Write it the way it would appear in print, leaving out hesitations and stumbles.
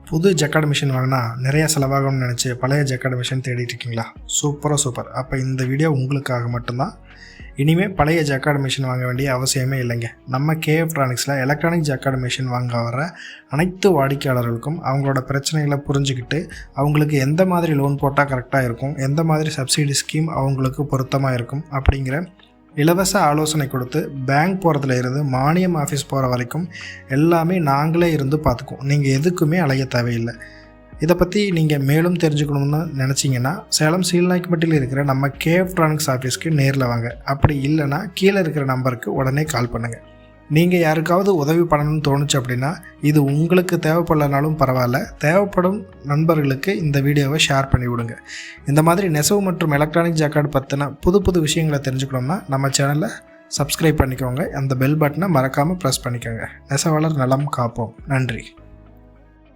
புது jacquard machine வாங்கினா நிறைய செலவாகும்னு நினச்சி பழைய ஜக்கார்டு மிஷின் தேடிட்டு இருக்கீங்களா? சூப்பர். அப்போ இந்த வீடியோ உங்களுக்காக மட்டும்தான். இனிமேல் பழைய ஜக்கார்டு மிஷின் வாங்க வேண்டிய அவசியமே இல்லைங்க. நம்ம கேஎஃப்ட்ரானிக்ஸில் எலக்ட்ரானிக் ஜக்கார்டு மிஷின் வாங்க வர அனைத்து வாடிக்கையாளர்களுக்கும் அவங்களோட பிரச்சனைகளை புரிஞ்சுக்கிட்டு அவங்களுக்கு எந்த மாதிரி லோன் போட்டால் கரெக்டாக இருக்கும், எந்த மாதிரி சப்சிடி ஸ்கீம் அவங்களுக்கு பொருத்தமாக இருக்கும் அப்படிங்கிற இலவச ஆலோசனை கொடுத்து பேங்க் போகிறதுல இருந்து மானியம் ஆஃபீஸ் போகிற வரைக்கும் எல்லாமே நாங்களே இருந்து பார்த்துக்குவோம். நீங்கள் எதுக்குமே அலைய தேவையில்லை. இதை பற்றி நீங்கள் மேலும் தெரிஞ்சுக்கணும்னு நினச்சிங்கன்னா சேலம் சீல்நாய்க்குப்பட்டியில் இருக்கிற நம்ம கேஎஃப்ட்ரானிக்ஸ் ஆஃபீஸ்க்கு நேரில் வாங்க. அப்படி இல்லைன்னா கீழே இருக்கிற நம்பருக்கு உடனே கால் பண்ணுங்கள். நீங்கள் யாருக்காவது உதவி பண்ணணும்னு தோணுச்சு அப்படின்னா இது உங்களுக்கு தேவைப்படலனாலும் பரவாயில்ல, தேவைப்படும் நண்பர்களுக்கு இந்த வீடியோவை ஷேர் பண்ணி விடுங்க. இந்த மாதிரி நெசவு மற்றும் எலக்ட்ரானிக் ஜக்கார்டு பற்றின புது விஷயங்களை தெரிஞ்சுக்கணும்னா நம்ம சேனலை சப்ஸ்கிரைப் பண்ணிக்கோங்க. அந்த பெல் பட்டனை மறக்காமல் ப்ரெஸ் பண்ணிக்கோங்க. நெசவாளர் நலம் காப்போம். நன்றி.